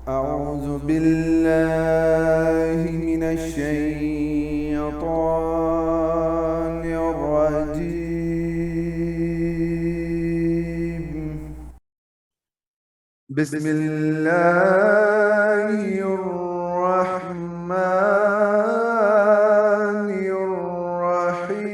أعوذ بالله من الشيطان الرجيم. بسم الله الرحمن الرحيم.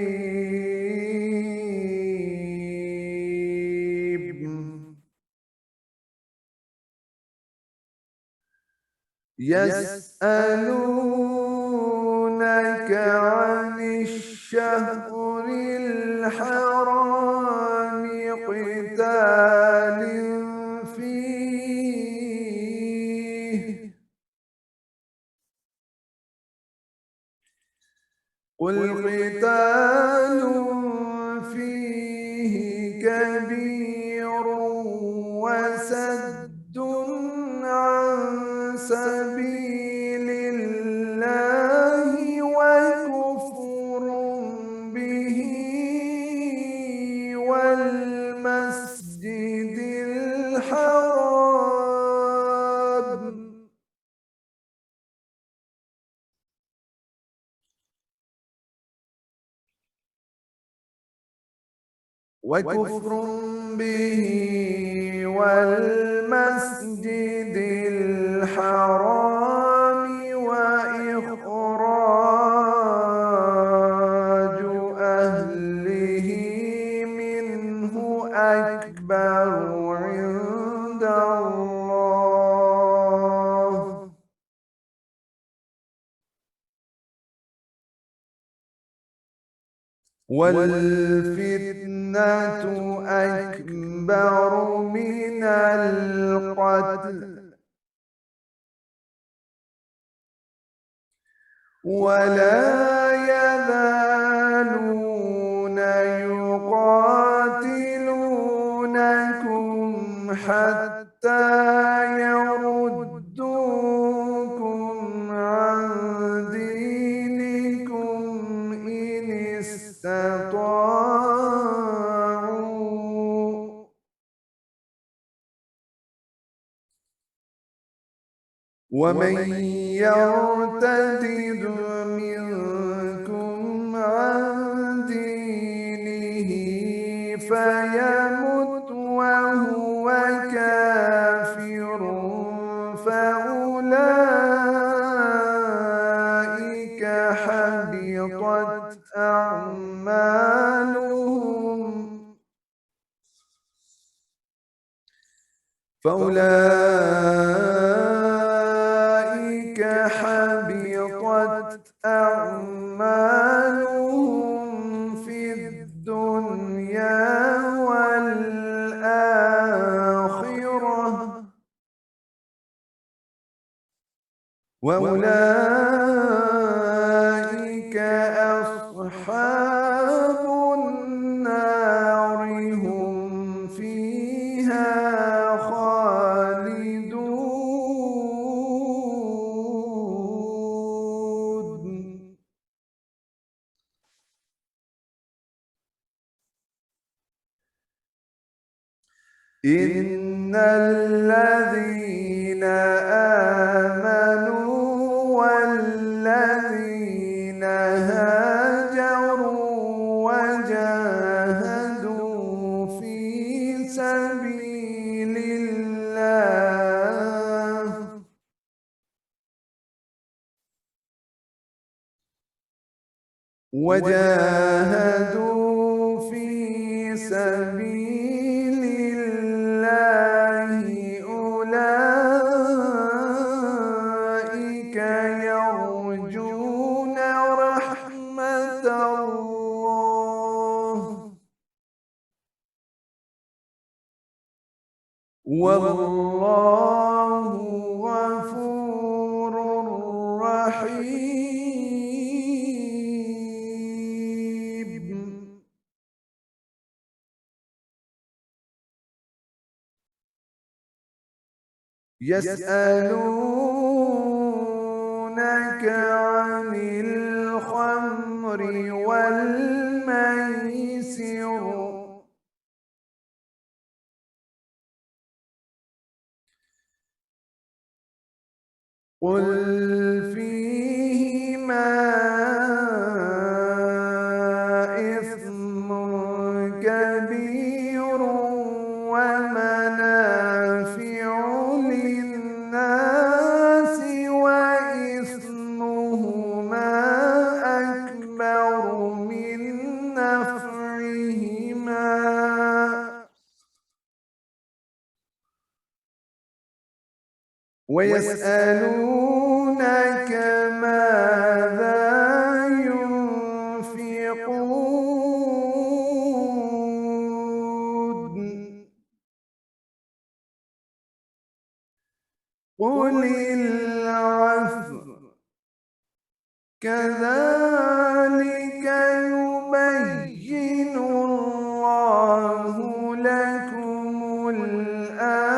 يسألونك عن الشهر الحرام قتال فيه، قل قتال فيه كبير وسد عن سبيل الله وكفر به والمسجد الحرام والمسجد الحرام وإخراج أهله منه أكبر عند الله، والفتنة أكبر من القتل، ولا يزالون يقاتلونكم حتى يردوكم عن دينكم إن استطاعوا، ومن يرتد منكم عن دينه فيمت وهو كافر فأولئك حبطت أعمالهم فأولئك حبطت أعمالهم في الدنيا والآخرة، وأولئك أصحاب النار هم فيها خالدون. إن الذين آمنوا والذين هاجروا وجاهدوا في سبيل الله أولئك يرجون رحمة الله، والله غفور رحيم. يسألونك عن الخمر والميسر قل فيهما إثم كبير ومنافع للناس وإثمهما أكبر من نفعهما ويسألونك ماذا ينفقون قل العفو كذلك يبين الله لكم الآيات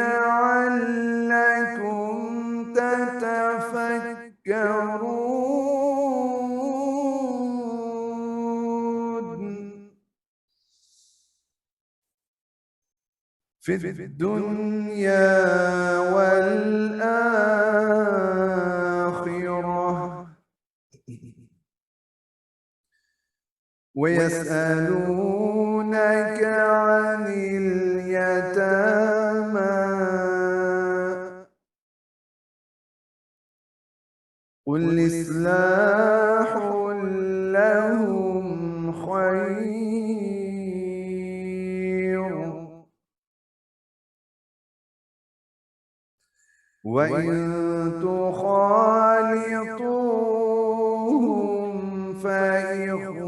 لعلكم تتفكرون في الدنيا والآخرة ويسألونك عن اليتامى قل إصلاح لهم خير وإن تخالطوهم فإخوانكم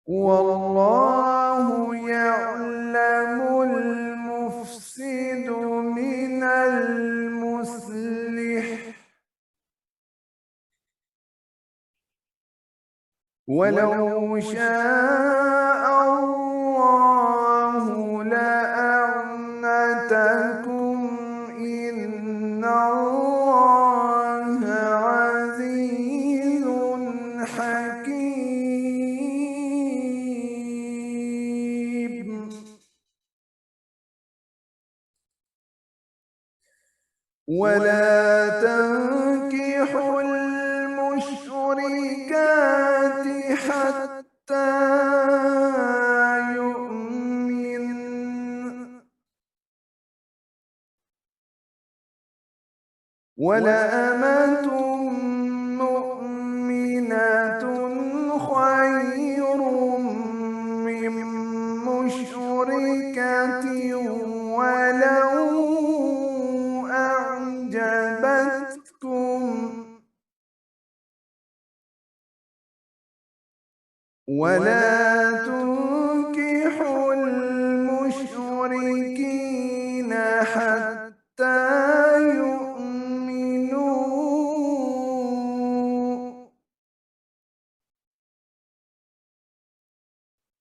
والله يعلم المفسد من المصلح ولو شاء الله لأعنتكم إن الله عزيز حكيم ولا تنكحوا المشركات حتى يؤمن ولأمة مؤمنة خير من مشركة ولو أعجبتكم ولا تنكحوا المشركين حتى يؤمنوا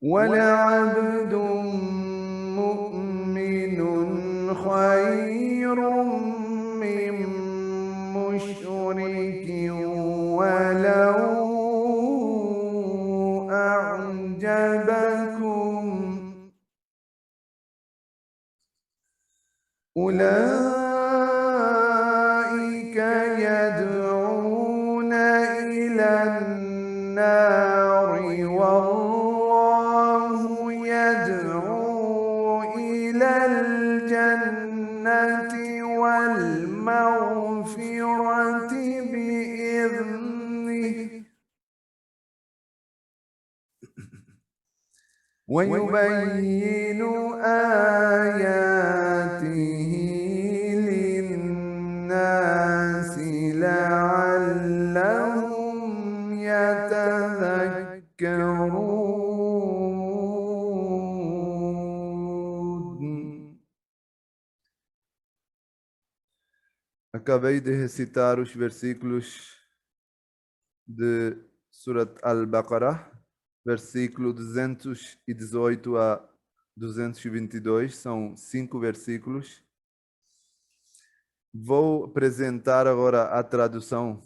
ولعبد مؤمن خير من مشرك ولو أعجبكم أولئك يدعون إلى النار والله يدعو إلى الجنة والمغفرة بإذنه ويبين آياته للناس لعلهم يتذكرون. Acabei de recitar os versículos de Surat Al-Baqarah, versículo 218 a 222, são 5 versículos. Vou apresentar agora a tradução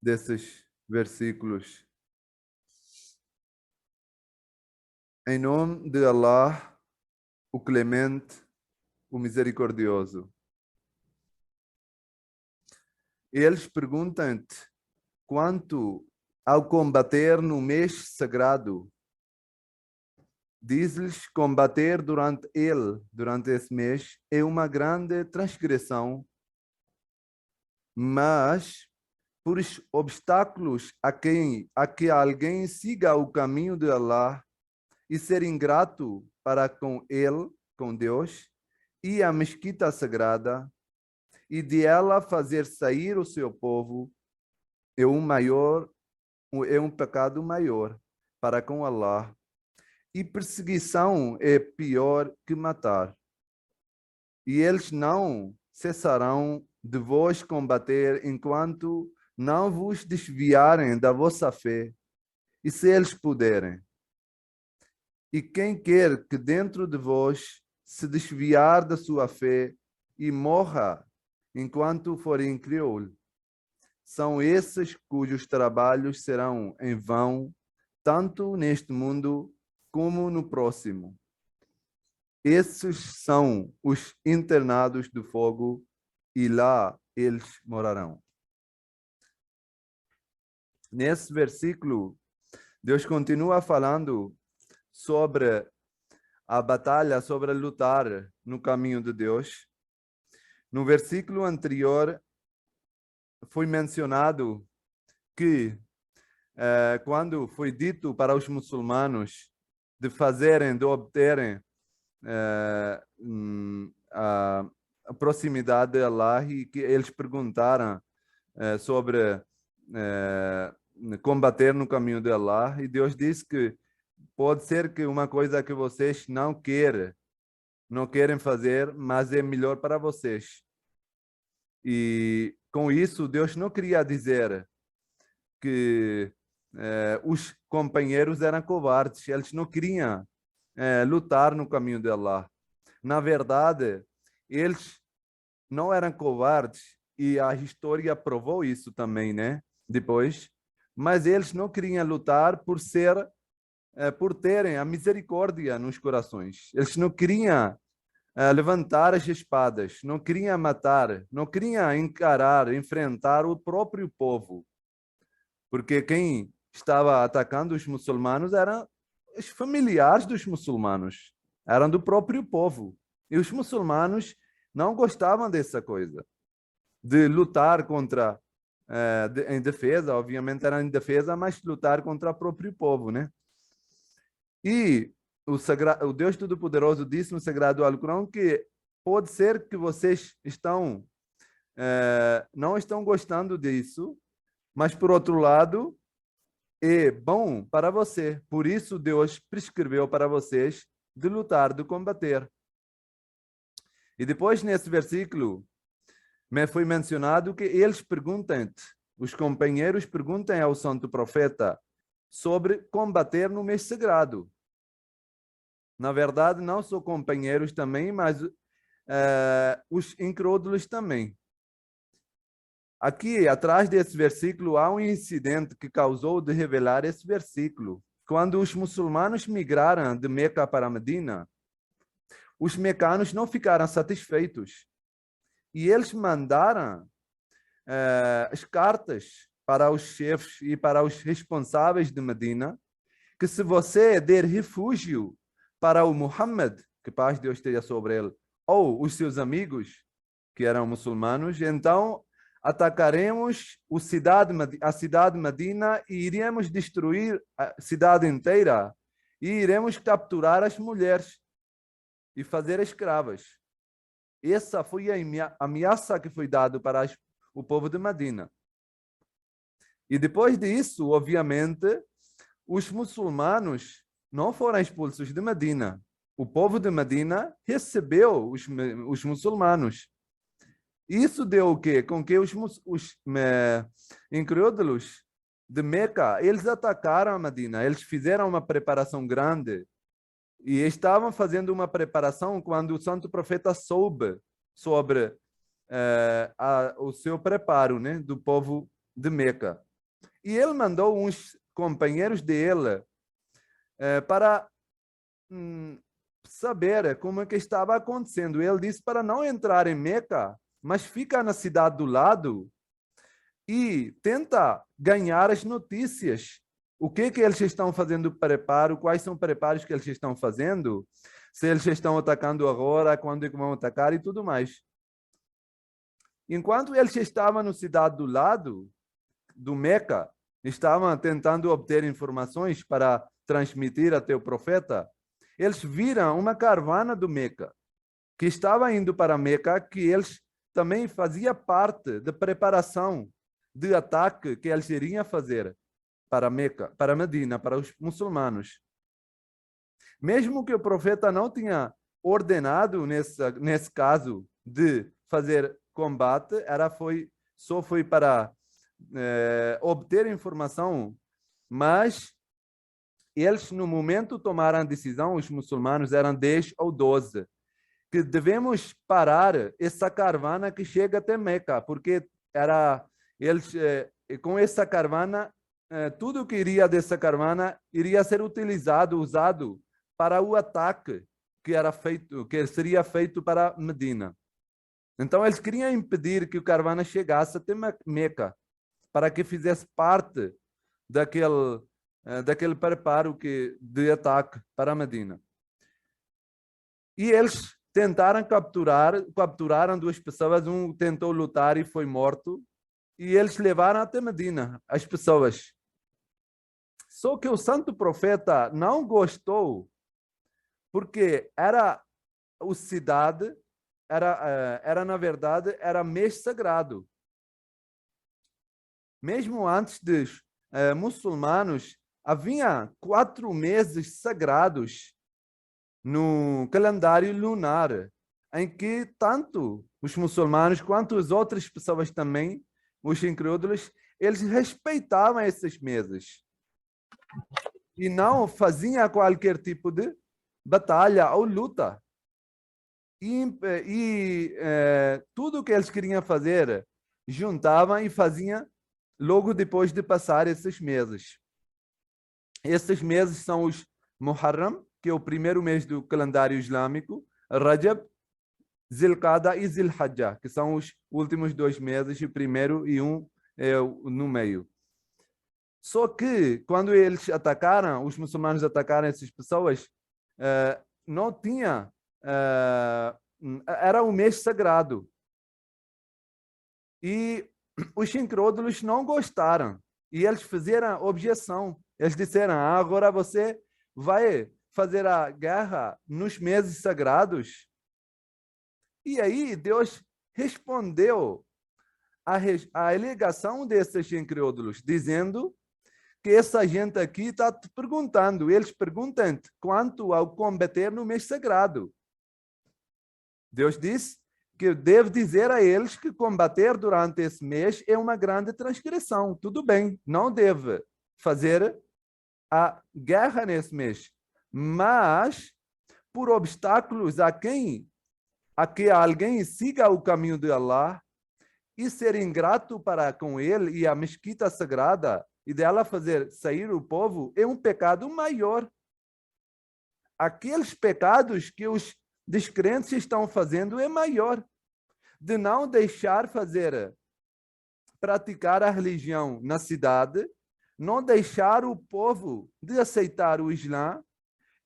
desses versículos Em nome de Allah, o Clemente, o Misericordioso. Eles perguntam-te quanto ao combater no mês sagrado. Diz-lhes combater durante esse mês, é uma grande transgressão, mas por obstáculos a que alguém siga o caminho de Allah e ser ingrato para com ele, com Deus, e a mesquita sagrada, e de ela fazer sair o seu povo, é um pecado maior para com Allah. E perseguição é pior que matar. E eles não cessarão de vos combater enquanto não vos desviarem da vossa fé, e se eles puderem. E quem quer que dentro de vós se desviar da sua fé e morra enquanto for incrédulo, são esses cujos trabalhos serão em vão, tanto neste mundo como no próximo. Esses são os internados do fogo, e lá eles morarão. Nesse versículo, Deus continua falando sobre a batalha, sobre lutar no caminho de Deus. No versículo anterior, foi mencionado que quando foi dito para os muçulmanos de obterem a proximidade de Allah, e que eles perguntaram sobre combater no caminho de Allah, e Deus disse que pode ser que uma coisa que vocês não querem fazer, mas é melhor para vocês. E com isso, Deus não queria dizer que os companheiros eram covardes, eles não queriam lutar no caminho de Allah. Na verdade, eles não eram covardes, e a história provou isso também, né? Depois, mas eles não queriam lutar por terem a misericórdia nos corações. Eles não queriam levantar as espadas, não queriam matar, não queriam enfrentar o próprio povo, porque quem estava atacando os muçulmanos eram os familiares dos muçulmanos, eram do próprio povo. E os muçulmanos não gostavam dessa coisa, de lutar contra, em defesa, obviamente era em defesa, mas lutar contra o próprio povo, né? E o Deus Todo-Poderoso disse no Sagrado Alcorão que pode ser que vocês não estão gostando disso, mas por outro lado, é bom para você. Por isso Deus prescreveu para vocês de lutar, de combater. E depois, nesse versículo, me foi mencionado que eles os companheiros perguntam ao santo profeta sobre combater no mês sagrado. Na verdade, não só companheiros também, mas os incrédulos também. Aqui, atrás desse versículo, há um incidente que causou de revelar esse versículo. Quando os muçulmanos migraram de Meca para Medina, os mecanos não ficaram satisfeitos. E eles mandaram as cartas para os chefes e para os responsáveis de Medina, que se você der refúgio para o Muhammad, que paz de Deus esteja sobre ele, ou os seus amigos, que eram muçulmanos, então atacaremos a cidade de Medina e iremos destruir a cidade inteira e iremos capturar as mulheres e fazer escravas. Essa foi a ameaça que foi dada para o povo de Medina. E depois disso, obviamente, os muçulmanos não foram expulsos de Medina. O povo de Medina recebeu os muçulmanos. Isso deu o quê? Com que os incrédulos de Meca, eles atacaram a Medina. Eles fizeram uma preparação grande. E estavam fazendo uma preparação quando o santo profeta soube sobre o seu preparo, né, do povo de Meca. E ele mandou uns companheiros dele para saber como é que estava acontecendo. Ele disse para não entrar em Meca, mas fica na cidade do lado e tenta ganhar as notícias. O que eles estão fazendo preparo, quais são os preparos que eles estão fazendo, se eles estão atacando agora, quando é que vão atacar e tudo mais. Enquanto eles estavam na cidade do lado do Meca, estavam tentando obter informações para transmitir até o profeta, eles viram uma caravana do Meca, que estava indo para Meca, que eles também fazia parte da preparação de ataque que eles iriam fazer para Meca, para Medina, para os muçulmanos. Mesmo que o profeta não tinha ordenado nesse caso de fazer combate, só foi para obter informação, mas eles no momento tomaram a decisão, os muçulmanos eram 10 ou 12, que devemos parar essa caravana que chega até Meca, porque com essa caravana, tudo que iria dessa caravana iria ser usado para o ataque que seria feito para Medina. Então eles queriam impedir que o caravana chegasse até Meca, para que fizesse parte daquele preparo de ataque para Medina. E eles tentaram capturaram 2 pessoas, um tentou lutar e foi morto, e eles levaram até Medina as pessoas. Só que o santo profeta não gostou, porque era na verdade, era mês sagrado. Mesmo antes dos muçulmanos, havia 4 meses sagrados no calendário lunar, em que tanto os muçulmanos quanto as outras pessoas também, os incrédulos, eles respeitavam esses meses e não faziam qualquer tipo de batalha ou luta. Tudo que eles queriam fazer, juntavam e faziam logo depois de passar esses meses. Esses meses são os Muharram, que é o primeiro mês do calendário islâmico, Rajab, Zilqada e Zilhajjah, que são os últimos 2 meses, o primeiro e um no meio. Só que, quando eles atacaram, os muçulmanos atacaram essas pessoas, não tinha... era um mês sagrado. E os incrédulos não gostaram. E eles fizeram objeção. Eles disseram, agora você vai fazer a guerra nos meses sagrados? E aí Deus respondeu a alegação desses incrédulos, dizendo que essa gente aqui está perguntando, eles perguntam quanto ao combater no mês sagrado. Deus disse que deve dizer a eles que combater durante esse mês é uma grande transgressão. Tudo bem, não deve fazer a guerra nesse mês. Mas, por obstáculos a que alguém siga o caminho de Allah e ser ingrato para com ele e a mesquita sagrada e dela fazer sair o povo, é um pecado maior. Aqueles pecados que os descrentes estão fazendo é maior. De não deixar praticar a religião na cidade, não deixar o povo de aceitar o Islã,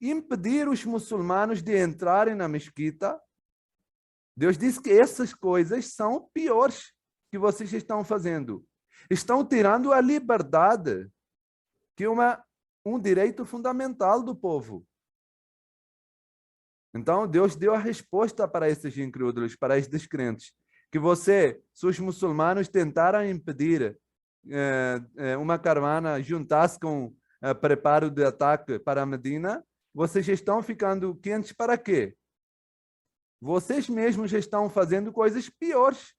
impedir os muçulmanos de entrarem na mesquita. Deus disse que essas coisas são piores que vocês estão fazendo. Estão tirando a liberdade, que é um direito fundamental do povo. Então, Deus deu a resposta para esses incrédulos, para esses descrentes, que se os muçulmanos tentaram impedir uma caravana juntar-se com preparo de ataque para Medina, vocês estão ficando quentes para quê? Vocês mesmos estão fazendo coisas piores.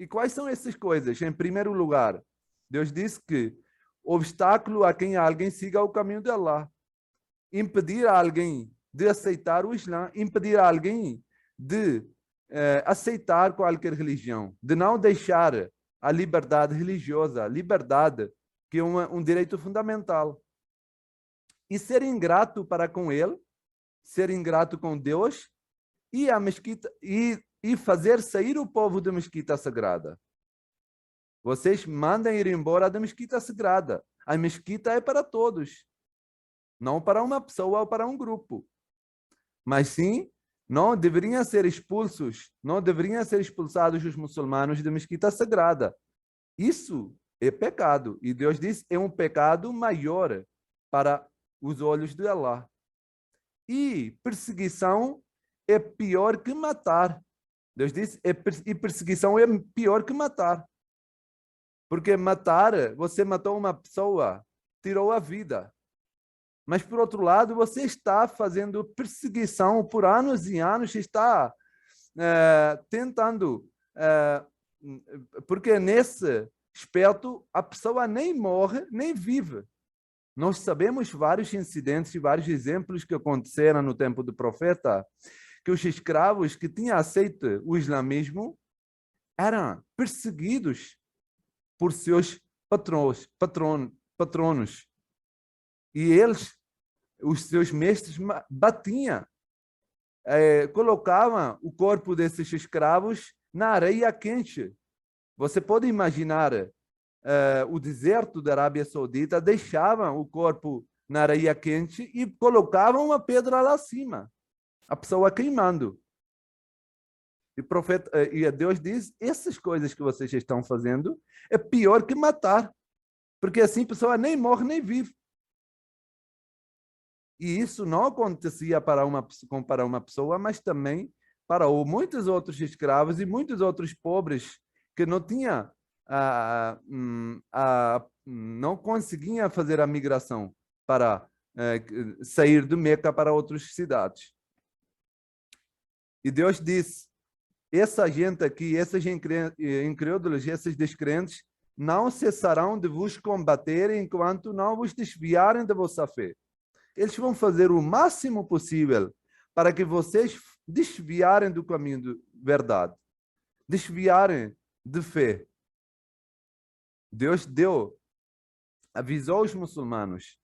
E quais são essas coisas? Em primeiro lugar, Deus disse que obstáculo a quem alguém siga o caminho de Allah. Impedir a alguém de aceitar o Islã, impedir a alguém de aceitar qualquer religião, de não deixar a liberdade religiosa, a liberdade, que é um direito fundamental. E ser ingrato para com ele, ser ingrato com Deus e a mesquita e fazer sair o povo da mesquita sagrada. Vocês mandam ir embora da mesquita sagrada. A mesquita é para todos, não para uma pessoa ou para um grupo. Mas sim, não deveriam ser expulsos, não deveriam ser expulsados os muçulmanos da mesquita sagrada. Isso é pecado. E Deus diz, é um pecado maior para os olhos de Allah. E perseguição é pior que matar. Deus diz, e perseguição é pior que matar. Porque matar, você matou uma pessoa, tirou a vida. Mas, por outro lado, você está fazendo perseguição por anos e anos, está tentando, porque nesse aspecto a pessoa nem morre, nem vive. Nós sabemos vários incidentes e vários exemplos que aconteceram no tempo do profeta, que os escravos que tinham aceito o islamismo eram perseguidos por seus patronos. E eles, os seus mestres, batiam, colocavam o corpo desses escravos na areia quente. Você pode imaginar o deserto da Arábia Saudita, deixavam o corpo na areia quente e colocavam uma pedra lá acima, a pessoa queimando. E Deus diz, essas coisas que vocês estão fazendo é pior que matar, porque assim a pessoa nem morre nem vive. E isso não acontecia para uma pessoa, mas também para muitos outros escravos e muitos outros pobres que não tinham, não conseguiam fazer a migração para sair de Meca para outras cidades. E Deus diz, essa gente aqui, esses incrédulos, esses descrentes, não cessarão de vos combater enquanto não vos desviarem da vossa fé. Eles vão fazer o máximo possível para que vocês desviarem do caminho de verdade, desviarem de fé. Deus avisou os muçulmanos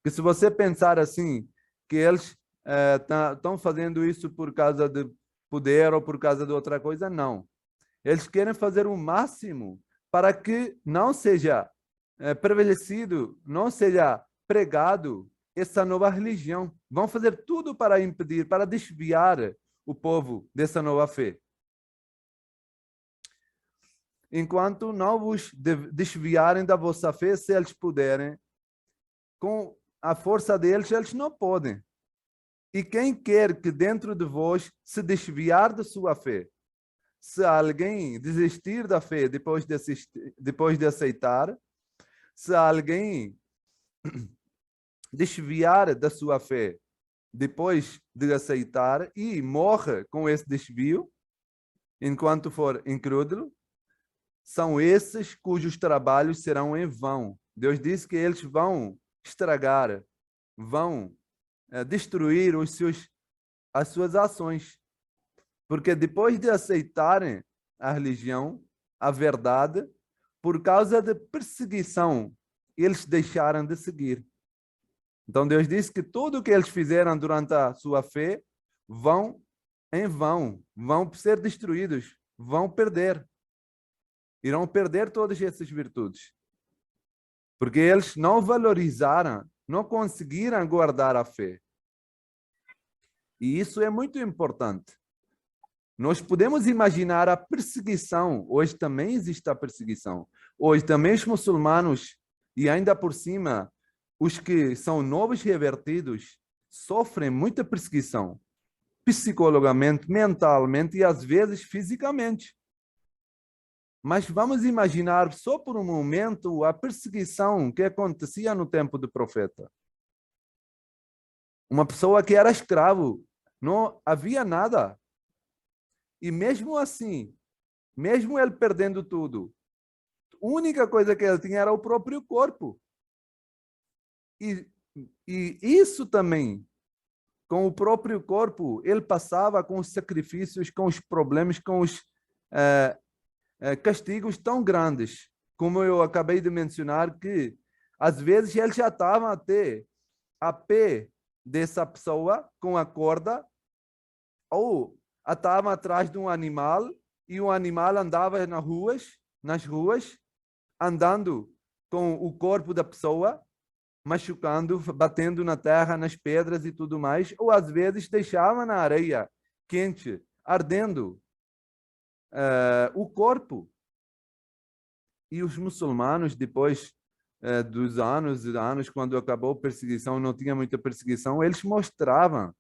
que se você pensar assim, que eles estão fazendo isso por causa de poder ou por causa de outra coisa, não. Eles querem fazer o máximo para que não seja prevalecido, não seja pregado essa nova religião. Vão fazer tudo para impedir, para desviar o povo dessa nova fé. Enquanto não vos desviarem da vossa fé, se eles puderem, com a força deles, eles não podem. E quem quer que dentro de vós se desviar da sua fé, se alguém desistir da fé depois de aceitar, se alguém desviar da sua fé depois de aceitar e morre com esse desvio, enquanto for incrédulo, são esses cujos trabalhos serão em vão. Deus disse que eles vão estragar, vão destruir as suas ações. Porque depois de aceitarem a religião, a verdade, por causa de perseguição, eles deixaram de seguir. Então Deus disse que tudo o que eles fizeram durante a sua fé vão em vão, vão ser destruídos, vão perder. Irão perder todas essas virtudes. Porque eles não valorizaram, não conseguiram guardar a fé. E isso é muito importante. Nós podemos imaginar a perseguição. Hoje também existe a perseguição. Hoje também os muçulmanos, e ainda por cima, os que são novos revertidos, sofrem muita perseguição. Psicologicamente, mentalmente e às vezes fisicamente. Mas vamos imaginar só por um momento a perseguição que acontecia no tempo do profeta. Uma pessoa que era escravo, não havia nada. E mesmo assim, mesmo ele perdendo tudo, a única coisa que ele tinha era o próprio corpo. E isso também, com o próprio corpo, ele passava com os sacrifícios, com os problemas, com os castigos tão grandes, como eu acabei de mencionar, que às vezes ele já estava até a pé dessa pessoa com a corda, ou atava atrás de um animal e o animal andava nas ruas, andando com o corpo da pessoa, machucando, batendo na terra, nas pedras e tudo mais, ou às vezes deixava na areia quente, ardendo o corpo. E os muçulmanos, depois dos anos, quando acabou a perseguição, não tinha muita perseguição, eles mostravam,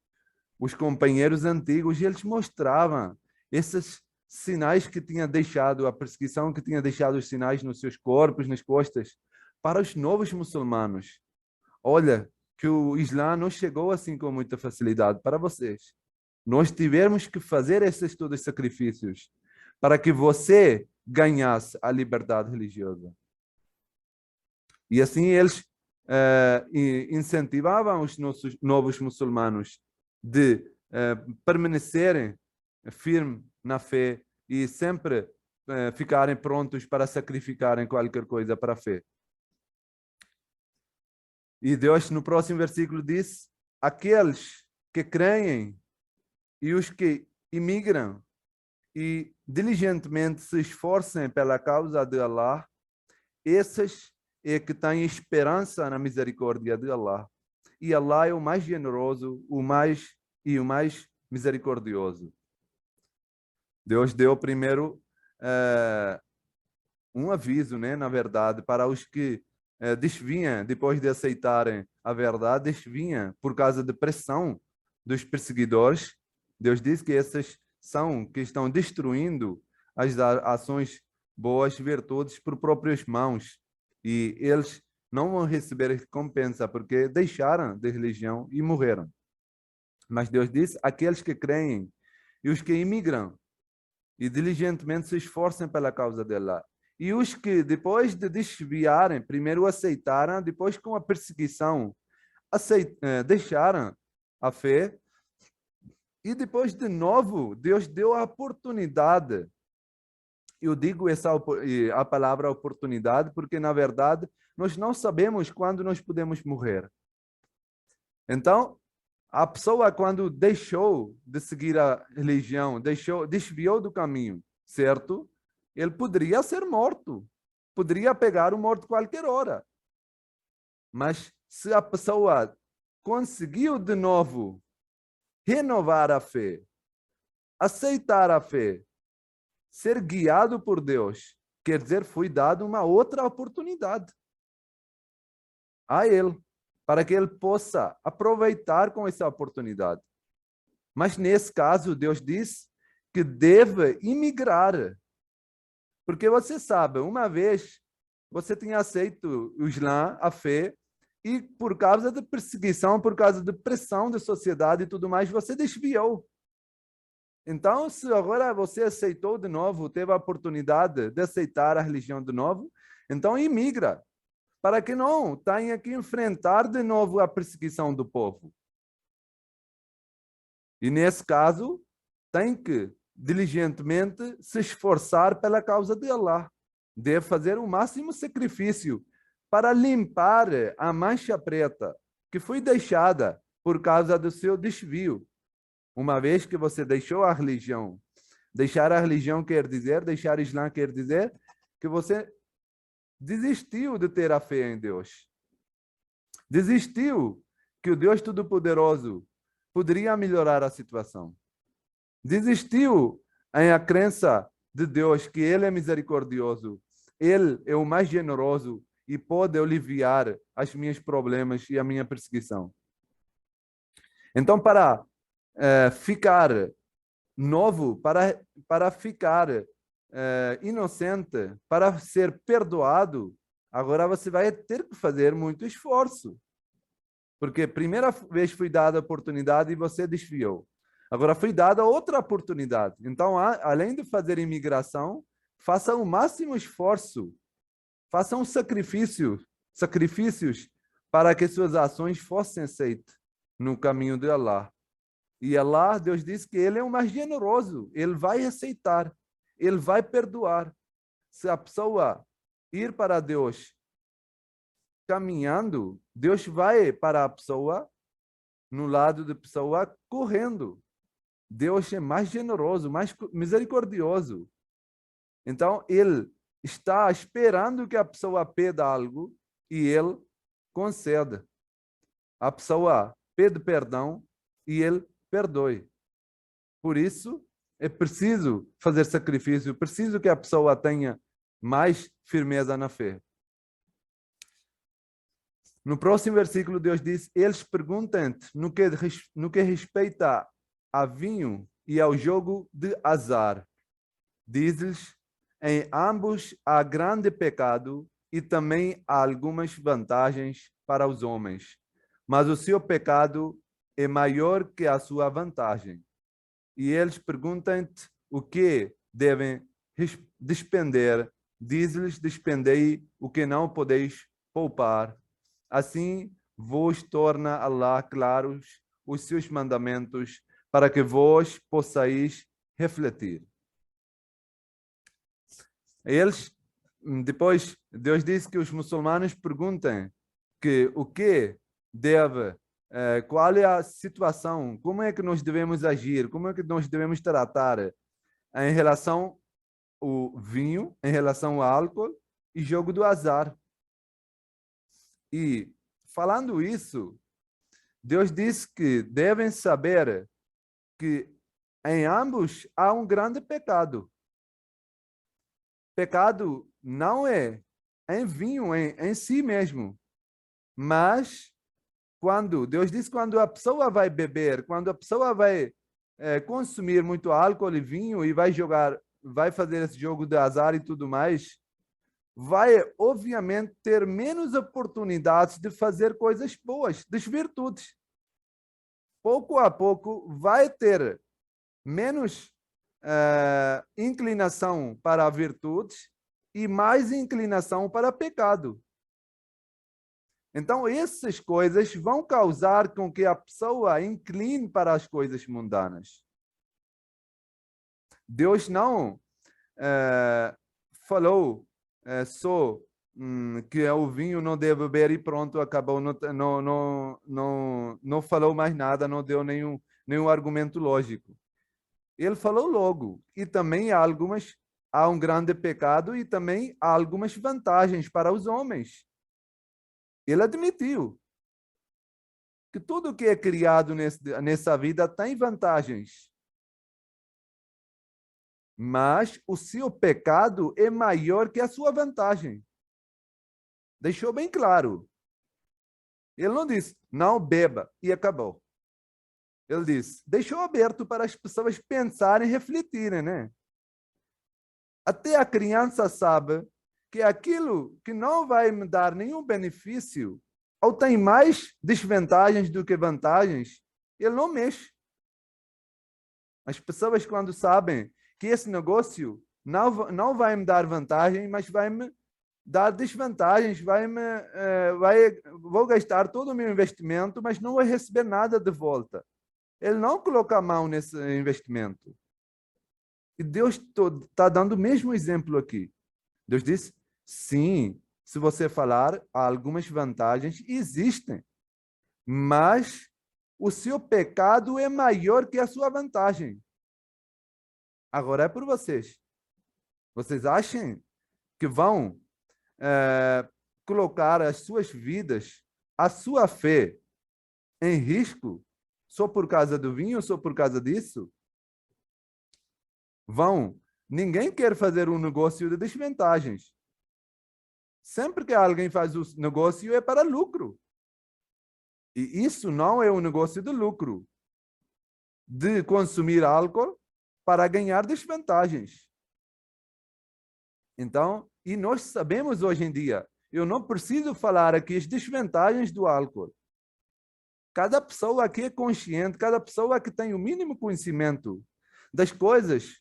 os companheiros antigos, eles mostravam esses sinais que tinha deixado, a perseguição que tinha deixado os sinais nos seus corpos, nas costas, para os novos muçulmanos. Olha, que o Islã não chegou assim com muita facilidade para vocês. Nós tivemos que fazer esses todos os sacrifícios para que você ganhasse a liberdade religiosa. E assim eles incentivavam os nossos novos muçulmanos de permanecerem firmes na fé e sempre ficarem prontos para sacrificarem qualquer coisa para a fé. E Deus, no próximo versículo, diz: aqueles que creem e os que imigram e diligentemente se esforcem pela causa de Allah, esses é que têm esperança na misericórdia de Allah. E Allah é o mais generoso, o mais misericordioso. Deus deu primeiro um aviso, né, na verdade, para os que desviam, depois de aceitarem a verdade, desviam por causa de pressão dos perseguidores. Deus diz que esses são que estão destruindo as ações boas, virtudes por próprias mãos. E eles não vão receber recompensa porque deixaram de religião e morreram. Mas Deus diz: aqueles que creem e os que imigram e diligentemente se esforcem pela causa dela. E os que, depois de desviarem, primeiro aceitaram, depois com a perseguição, deixaram a fé, e depois de novo, Deus deu a oportunidade. Eu digo a palavra oportunidade porque, na verdade, nós não sabemos quando nós podemos morrer. Então, a pessoa, quando deixou de seguir a religião, desviou do caminho, certo? Ele poderia ser morto. Poderia pegar o morto qualquer hora. Mas se a pessoa conseguiu de novo renovar a fé, aceitar a fé, ser guiado por Deus, quer dizer, foi dado uma outra oportunidade a ele, para que ele possa aproveitar com essa oportunidade. Mas nesse caso, Deus diz que deve imigrar. Porque você sabe, uma vez você tinha aceito o Islã, a fé, e por causa de perseguição, por causa de pressão da sociedade e tudo mais, você desviou. Então, se agora você aceitou de novo, teve a oportunidade de aceitar a religião de novo, então imigra, para que não tenha que enfrentar de novo a perseguição do povo. E nesse caso, tem que diligentemente se esforçar pela causa de Allah. Deve fazer o máximo sacrifício para limpar a mancha preta que foi deixada por causa do seu desvio. Uma vez que você deixou a religião, deixar a religião quer dizer, deixar o Islã quer dizer que você desistiu de ter a fé em Deus. Desistiu que o Deus Todo-Poderoso poderia melhorar a situação. Desistiu em a crença de Deus que Ele é misericordioso, Ele é o mais generoso e pode aliviar os meus problemas e a minha perseguição. Então, para ficar novo, para ficar inocente, para ser perdoado, agora você vai ter que fazer muito esforço. Porque a primeira vez foi dada a oportunidade e você desviou. Agora foi dada outra oportunidade. Então, além de fazer imigração, faça o máximo esforço, faça um sacrifícios para que suas ações fossem aceitas no caminho de Allah. E Allah, Deus diz que Ele é o mais generoso, Ele vai aceitar, Ele vai perdoar. Se a pessoa ir para Deus caminhando, Deus vai para a pessoa no lado da pessoa correndo. Deus é mais generoso, mais misericordioso. Então, ele está esperando que a pessoa peda algo e ele concede. A pessoa pede perdão e ele perdoe. Por isso, é preciso fazer sacrifício, preciso que a pessoa tenha mais firmeza na fé. No próximo versículo, Deus diz: eles perguntam-te no que respeita a vinho e ao jogo de azar. Diz-lhes: em ambos há grande pecado e também há algumas vantagens para os homens, mas o seu pecado é maior que a sua vantagem. E eles perguntam-te o que devem despender. Diz-lhes: despendei o que não podeis poupar. Assim vos torna Allah claros os seus mandamentos, para que vós possais refletir. Eles, depois, Deus disse que os muçulmanos perguntam que o que deve, qual é a situação, como é que nós devemos agir, como é que nós devemos tratar em relação ao vinho, em relação ao álcool e jogo do azar. E falando isso, Deus disse que devem saber que em ambos há um grande pecado. Pecado não é em vinho em si mesmo, mas quando Deus diz, quando a pessoa vai beber, quando a pessoa vai consumir muito álcool e vinho e vai fazer esse jogo de azar e tudo mais, vai obviamente ter menos oportunidades de fazer coisas boas, das virtudes. Pouco a pouco vai ter menos inclinação para a virtude e mais inclinação para pecado. Então, essas coisas vão causar com que a pessoa incline para as coisas mundanas. Deus não falou só que o vinho não deve beber e pronto, acabou. Não falou mais nada, não deu nenhum argumento lógico. Ele falou logo. E também há um grande pecado e também há algumas vantagens para os homens. Ele admitiu que tudo que é criado nessa vida tem vantagens. Mas o seu pecado é maior que a sua vantagem. Deixou bem claro. Ele não disse, não beba, e acabou. Ele disse, deixou aberto para as pessoas pensarem e refletirem, né? Até a criança sabe que aquilo que não vai me dar nenhum benefício, ou tem mais desvantagens do que vantagens, ele não mexe. As pessoas, quando sabem que esse negócio não vai me dar vantagem, mas vai me dar desvantagens, vou gastar todo o meu investimento, mas não vou receber nada de volta. Ele não coloca a mão nesse investimento. E Deus está dando o mesmo exemplo aqui. Deus disse, sim, se você falar, há algumas vantagens, existem, mas o seu pecado é maior que a sua vantagem. Agora é por vocês. Vocês acham que vão colocar as suas vidas, a sua fé em risco só por causa do vinho, só por causa disso? Ninguém quer fazer um negócio de desvantagens. Sempre que alguém faz o negócio é para lucro. E isso não é um negócio de lucro, de consumir álcool para ganhar desvantagens. Então, e nós sabemos hoje em dia, eu não preciso falar aqui as desvantagens do álcool. Cada pessoa aqui é consciente, cada pessoa que tem o mínimo conhecimento das coisas,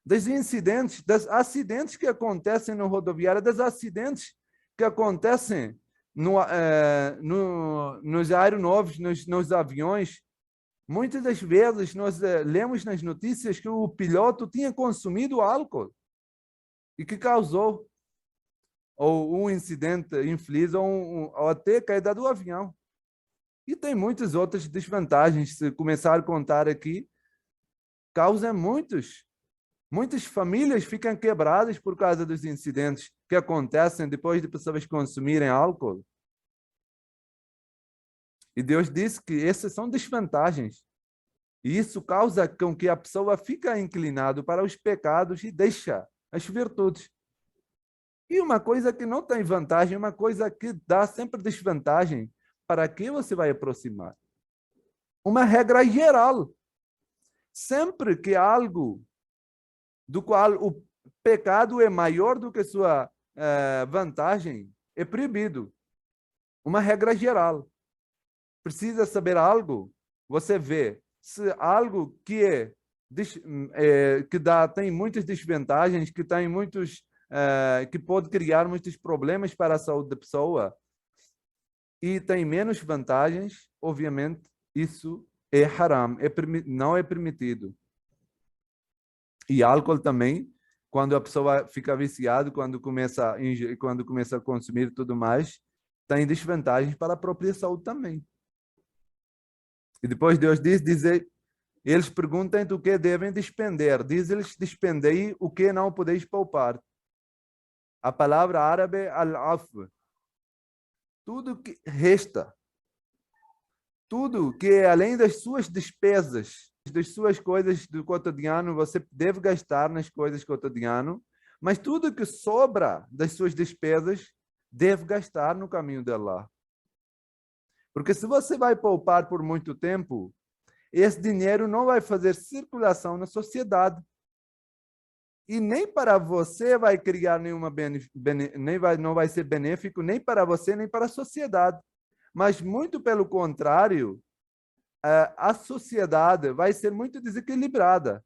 dos incidentes, dos acidentes que acontecem no rodoviário, dos acidentes que acontecem nos aeronaves, nos aviões. Muitas das vezes nós lemos nas notícias que o piloto tinha consumido álcool e que causou ou um incidente infeliz ou até caída do avião. E tem muitas outras desvantagens. Se começar a contar aqui, causa muitas famílias ficam quebradas por causa dos incidentes que acontecem depois de pessoas consumirem álcool. E Deus disse que essas são desvantagens. E isso causa com que a pessoa fica inclinada para os pecados e deixa as virtudes. E uma coisa que não tem vantagem, uma coisa que dá sempre desvantagem, para que você vai aproximar? Uma regra geral. Sempre que algo do qual o pecado é maior do que sua vantagem, é proibido. Uma regra geral. Precisa saber algo, você vê. Se algo que tem muitas desvantagens, que tem que pode criar muitos problemas para a saúde da pessoa e tem menos vantagens, obviamente, isso é haram, não é permitido. E álcool também, quando a pessoa fica viciada, quando começa a consumir tudo mais, tem desvantagens para a própria saúde também. E depois Deus dizer, eles perguntam o que devem despender. Diz-lhes, despendei o que não podeis poupar. A palavra árabe é al-af. Tudo que resta, tudo que é além das suas despesas, das suas coisas do cotidiano, você deve gastar nas coisas do cotidiano, mas tudo que sobra das suas despesas, deve gastar no caminho de Allah. Porque se você vai poupar por muito tempo, esse dinheiro não vai fazer circulação na sociedade. E nem para você vai criar não vai ser benéfico nem para você, nem para a sociedade. Mas, muito pelo contrário, a sociedade vai ser muito desequilibrada.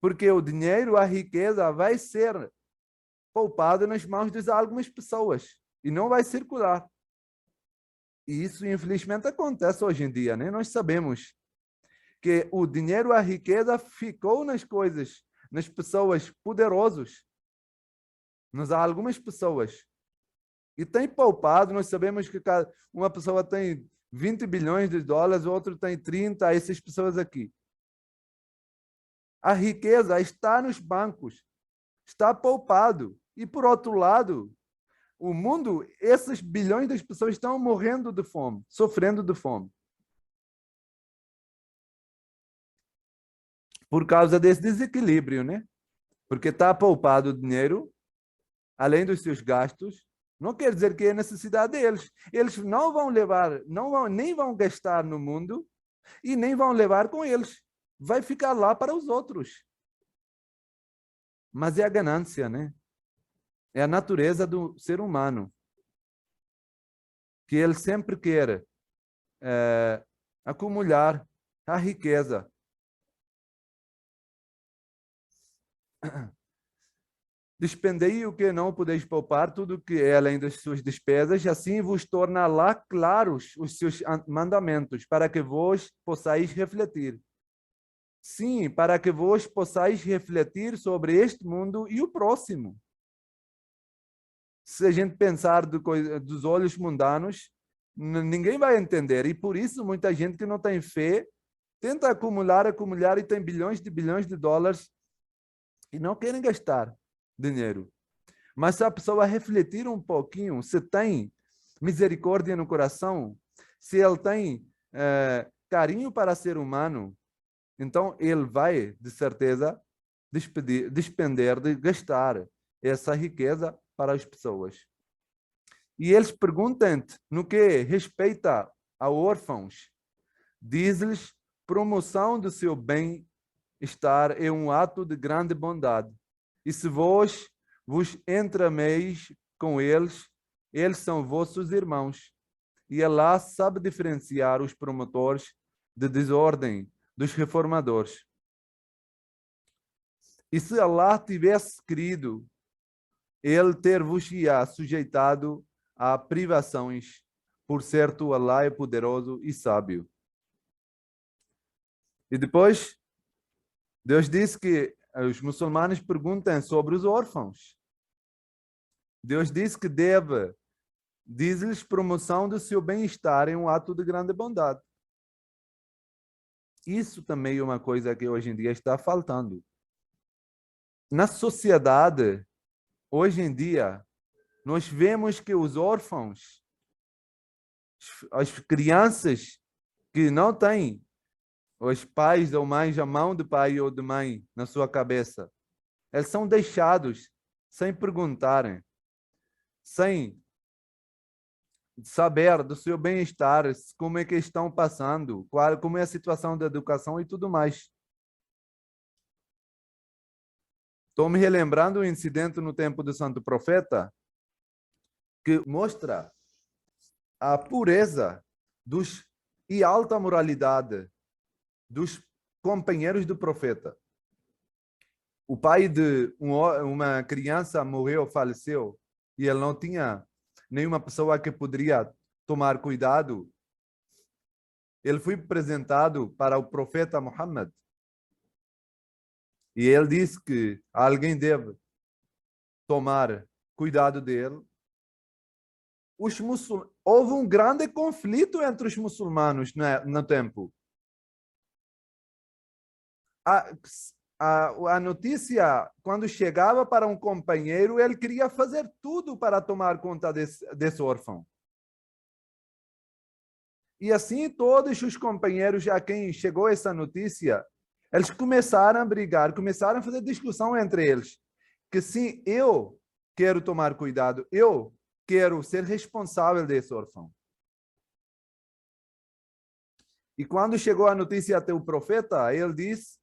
Porque o dinheiro, a riqueza, vai ser poupado nas mãos de algumas pessoas e não vai circular. E isso, infelizmente, acontece hoje em dia, né? Nós sabemos que o dinheiro, a riqueza, ficou nas coisas, nas pessoas poderosas, nas algumas pessoas. E tem poupado, nós sabemos que uma pessoa tem 20 bilhões de dólares, o outro tem 30, essas pessoas aqui. A riqueza está nos bancos, está poupado. E, por outro lado, o mundo, esses bilhões de pessoas estão morrendo de fome, sofrendo de fome. Por causa desse desequilíbrio, né? Porque está poupado o dinheiro, além dos seus gastos, não quer dizer que é necessidade deles. Eles não vão levar, nem vão gastar no mundo e nem vão levar com eles. Vai ficar lá para os outros. Mas é a ganância, né? É a natureza do ser humano. Que ele sempre quer acumular a riqueza. Despendei o que não podeis poupar, tudo que é além das suas despesas, assim vos torna lá claros os seus mandamentos, para que vos possais refletir. Sim, para que vos possais refletir sobre este mundo e o próximo. Se a gente pensar dos olhos mundanos, ninguém vai entender. E por isso muita gente que não tem fé tenta acumular e tem bilhões de dólares e não querem gastar dinheiro. Mas se a pessoa refletir um pouquinho, se tem misericórdia no coração, se ele tem carinho para ser humano, então ele vai, de certeza, despender de gastar essa riqueza para as pessoas. E eles perguntam-te no que respeita a órfãos. Diz-lhes, promoção do seu bem-estar é um ato de grande bondade. E se vos entrameis com eles, eles são vossos irmãos. E Allah sabe diferenciar os promotores de desordem dos reformadores. E se Allah tivesse querido, ele ter-vos-ia sujeitado a privações, por certo Allah é poderoso e sábio. E depois, Deus disse que os muçulmanos perguntam sobre os órfãos. Deus disse que deve diz-lhes promoção do seu bem-estar em um ato de grande bondade. Isso também é uma coisa que hoje em dia está faltando. Na sociedade, hoje em dia, nós vemos que os órfãos, as crianças que não têm os pais ou mães, a mão de pai ou de mãe na sua cabeça, eles são deixados sem perguntarem, sem saber do seu bem-estar, como é que estão passando, como é a situação da educação e tudo mais. Estou me relembrando um incidente no tempo do Santo Profeta que mostra a pureza e alta moralidade dos companheiros do profeta. O pai de uma criança morreu, faleceu, e ele não tinha nenhuma pessoa que poderia tomar cuidado. Ele foi apresentado para o profeta Muhammad. E ele disse que alguém deve tomar cuidado dele. Houve um grande conflito entre os muçulmanos no tempo. A notícia, quando chegava para um companheiro, ele queria fazer tudo para tomar conta desse órfão. E assim, todos os companheiros a quem chegou essa notícia, eles começaram a brigar, começaram a fazer discussão entre eles. Que sim, eu quero tomar cuidado, eu quero ser responsável desse órfão. E quando chegou a notícia até o profeta, ele disse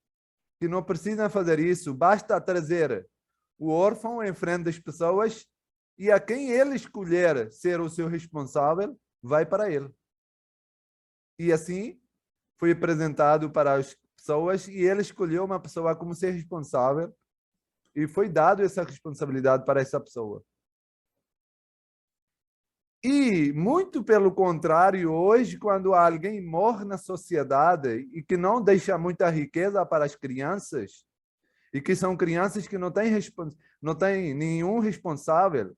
que não precisa fazer isso, basta trazer o órfão em frente das pessoas e a quem ele escolher ser o seu responsável, vai para ele. E assim foi apresentado para as pessoas e ele escolheu uma pessoa como ser responsável e foi dado essa responsabilidade para essa pessoa. E, muito pelo contrário, hoje, quando alguém morre na sociedade e que não deixa muita riqueza para as crianças, e que são crianças que não têm nenhum responsável,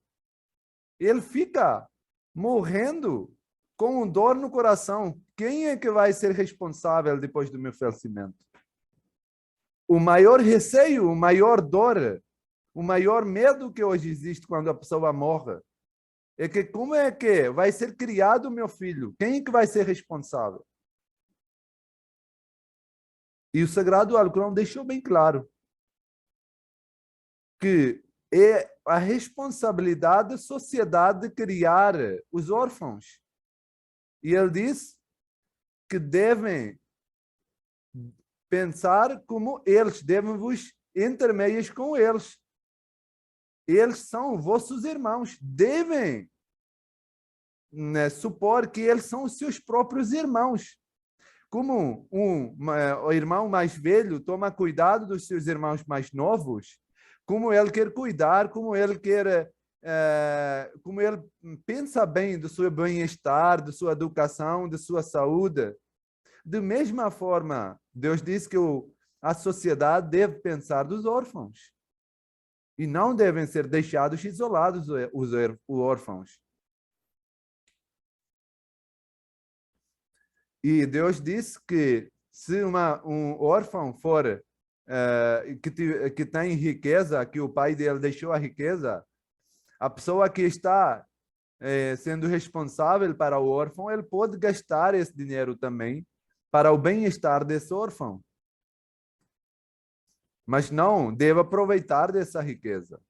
ele fica morrendo com um dor no coração. Quem é que vai ser responsável depois do meu falecimento? O maior receio, o maior dor, o maior medo que hoje existe quando a pessoa morre é que como é que vai ser criado o meu filho? Quem é que vai ser responsável? E o Sagrado Alcorão deixou bem claro que é a responsabilidade da sociedade de criar os órfãos. E ele diz que devem pensar como eles, devem vos intermeios com eles. Eles são vossos irmãos, devem supor que eles são os seus próprios irmãos. Como o irmão mais velho toma cuidado dos seus irmãos mais novos, como ele quer cuidar, como ele pensa bem do seu bem-estar, da sua educação, da sua saúde. Da mesma forma, Deus diz que a sociedade deve pensar dos órfãos. E não devem ser deixados isolados os órfãos. E Deus diz que se um órfão for que tem riqueza, que o pai dele deixou a riqueza, a pessoa que está sendo responsável para o órfão, ele pode gastar esse dinheiro também para o bem-estar desse órfão. Mas não deve aproveitar dessa riqueza.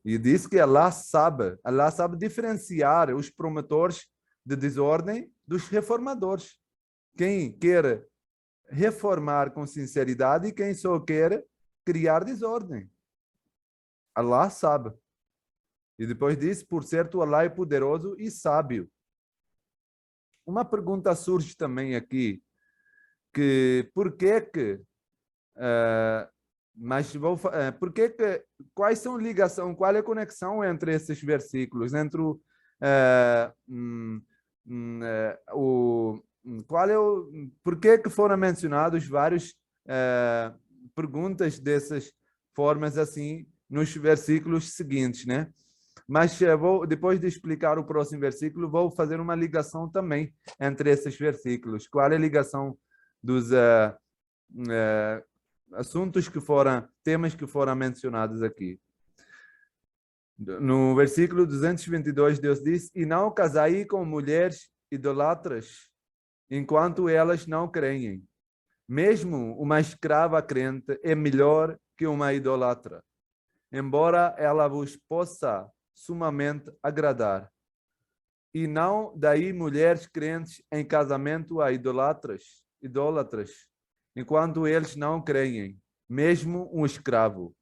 E diz que Allah sabe diferenciar os promotores de desordem dos reformadores. Quem quer reformar com sinceridade e quem só quer criar desordem. Allah sabe. E depois diz, por certo, Allah é poderoso e sábio. Uma pergunta surge também aqui, que por que que quais são ligação, qual é a conexão entre esses versículos, entre por que foram mencionados várias perguntas dessas formas assim nos versículos seguintes, né? Mas depois de explicar o próximo versículo, vou fazer uma ligação também entre esses versículos. Qual é a ligação dos assuntos temas que foram mencionados aqui? No versículo 222, Deus diz: e não casai com mulheres idolatras, enquanto elas não creem. Mesmo uma escrava crente é melhor que uma idólatra, embora ela vos possa sumamente agradar. E não daí mulheres crentes em casamento a idólatras, enquanto eles não creem, mesmo um escravo.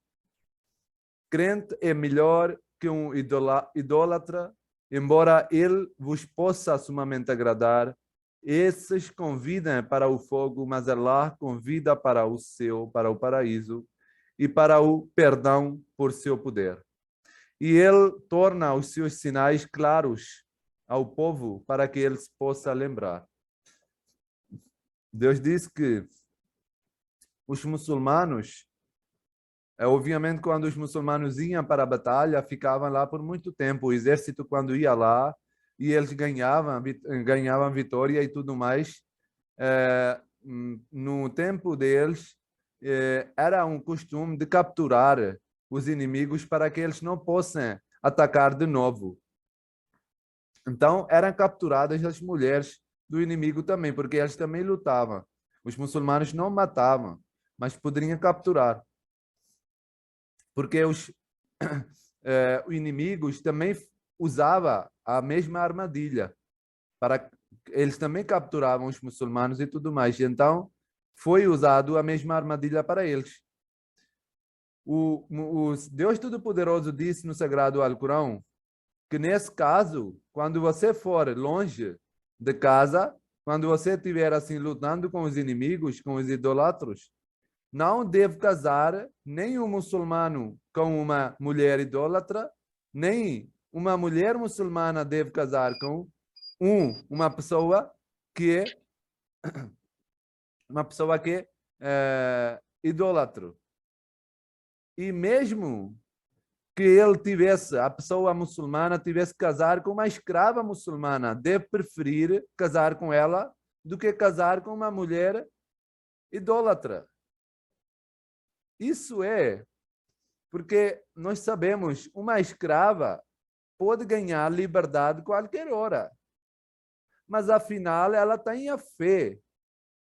Crente é melhor que um idólatra, embora ele vos possa sumamente agradar. Esses convidam para o fogo, mas Allah convida para o céu, para o paraíso e para o perdão por seu poder. E ele torna os seus sinais claros ao povo para que ele se possa lembrar. Deus diz que os muçulmanos, obviamente, quando os muçulmanos iam para a batalha, ficavam lá por muito tempo. O exército, quando ia lá, e eles ganhavam vitória e tudo mais, no tempo deles, era um costume de capturar os inimigos para que eles não possam atacar de novo. Então, eram capturadas as mulheres do inimigo também, porque eles também lutavam. Os muçulmanos não matavam, mas poderiam capturar. Porque os inimigos também usavam a mesma armadilha. Eles também capturavam os muçulmanos e tudo mais. Então, foi usado a mesma armadilha para eles. O Deus Todo-Poderoso disse no Sagrado Alcorão que, nesse caso, quando você for longe de casa, quando você estiver assim lutando com os inimigos, com os idólatros, não deve casar nem um muçulmano com uma mulher idólatra, nem uma mulher muçulmana deve casar com uma pessoa que é idólatra. E mesmo que a pessoa muçulmana tivesse que casar com uma escrava muçulmana, deve preferir casar com ela do que casar com uma mulher idólatra. Isso é porque nós sabemos, uma escrava pode ganhar liberdade qualquer hora. Mas, afinal, ela tem a fé.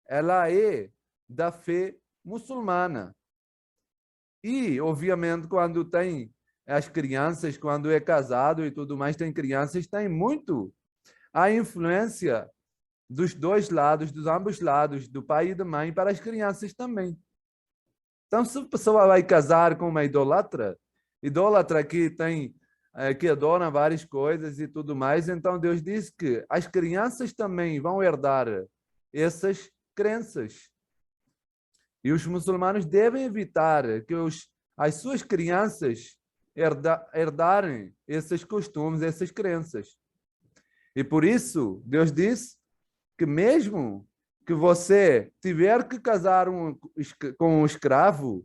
Ela é da fé muçulmana. E, obviamente, quando tem as crianças, quando é casado e tudo mais, tem crianças, tem muito a influência dos dois lados, dos ambos lados, do pai e da mãe, para as crianças também. Então, se a pessoa vai casar com uma idólatra que adora várias coisas e tudo mais, então Deus diz que as crianças também vão herdar essas crenças. E os muçulmanos devem evitar que as suas crianças herdarem esses costumes, essas crenças. E por isso, Deus diz que mesmo que você tiver que casar com um escravo,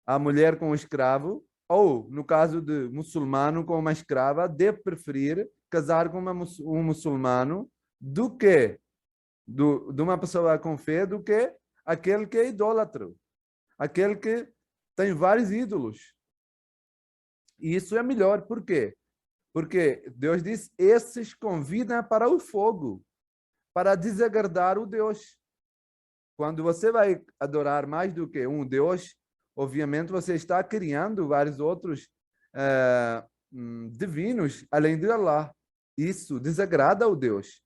a mulher com um escravo, ou, no caso de muçulmano com uma escrava, deve preferir casar com um muçulmano de uma pessoa com fé, do que aquele que é idólatra, aquele que tem vários ídolos. E isso é melhor. Por quê? Porque Deus diz, esses convidam para o fogo, para desagradar o Deus. Quando você vai adorar mais do que um Deus, obviamente você está criando vários outros divinos além de Allah. Isso desagrada o Deus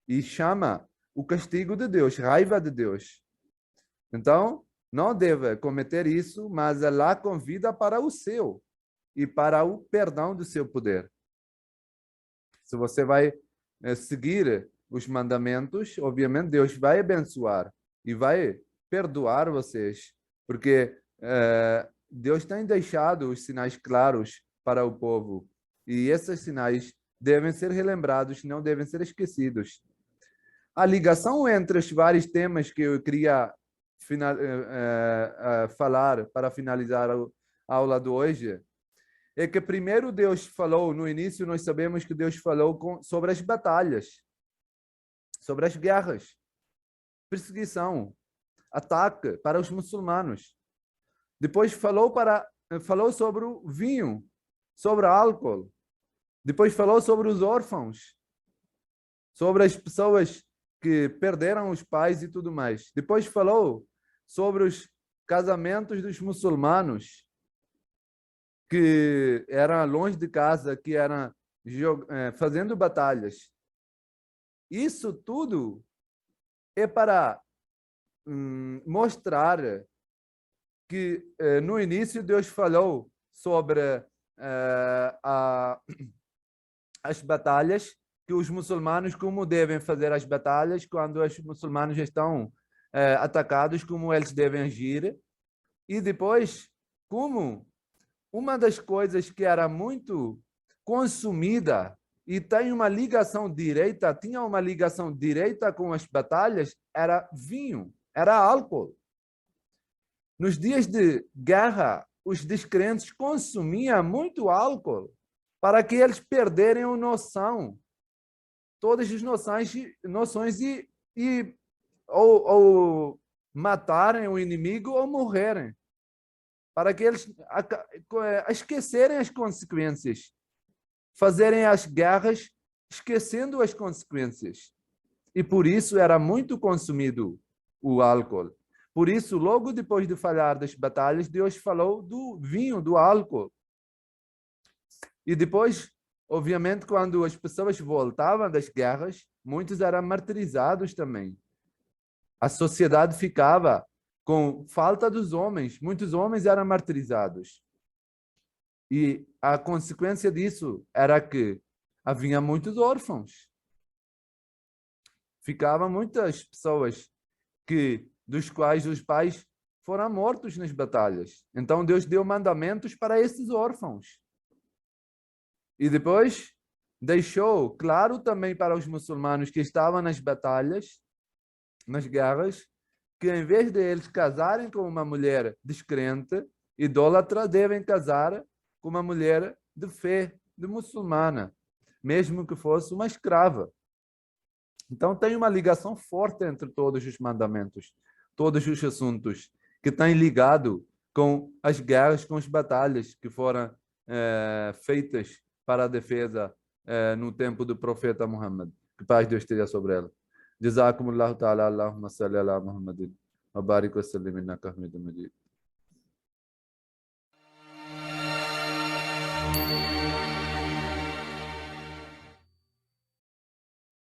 e chama o castigo de Deus, raiva de Deus. Então, não deve cometer isso, mas Allah convida para o seu e para o perdão do seu poder. Se você vai seguir os mandamentos, obviamente Deus vai abençoar e vai perdoar vocês, porque Deus tem deixado os sinais claros para o povo, e esses sinais devem ser relembrados, não devem ser esquecidos. A ligação entre os vários temas que eu queria falar para finalizar a aula de hoje é que primeiro Deus falou, no início nós sabemos que Deus falou sobre as batalhas, sobre as guerras, perseguição, ataque para os muçulmanos. Depois falou sobre o vinho, sobre o álcool. Depois falou sobre os órfãos, sobre as pessoas que perderam os pais e tudo mais. Depois falou sobre os casamentos dos muçulmanos, que eram longe de casa, que eram fazendo batalhas. Isso tudo é para mostrar que no início Deus falou sobre as batalhas, que os muçulmanos, como devem fazer as batalhas, quando os muçulmanos estão atacados, como eles devem agir. E depois, como uma das coisas que era muito consumida e tinha uma ligação direta com as batalhas, era vinho, era álcool. Nos dias de guerra, os descrentes consumiam muito álcool para que eles perderem a noção, todas as noções ou matarem o inimigo ou morrerem, para que eles esquecerem as consequências, fazerem as guerras esquecendo as consequências. E por isso era muito consumido o álcool. Por isso, logo depois de falar das batalhas, Deus falou do vinho, do álcool. E depois, obviamente, quando as pessoas voltavam das guerras, muitos eram martirizados também. A sociedade ficava com falta dos homens. Muitos homens eram martirizados. E a consequência disso era que havia muitos órfãos. Ficavam muitas pessoas dos quais os pais foram mortos nas batalhas. Então Deus deu mandamentos para esses órfãos. E depois deixou claro também para os muçulmanos que estavam nas batalhas, nas guerras, que em vez de eles casarem com uma mulher descrente, idólatra, devem casar com uma mulher de fé, de muçulmana, mesmo que fosse uma escrava. Então tem uma ligação forte entre todos os mandamentos, todos os assuntos que têm ligado com as guerras, com as batalhas que foram feitas para a defesa no tempo do profeta Muhammad. Que paz de Deus esteja sobre ela. Jazakumullahu ta'ala, Allahumma salli ala Muhammadin, wa barik wa sallim innaka hamidun majid.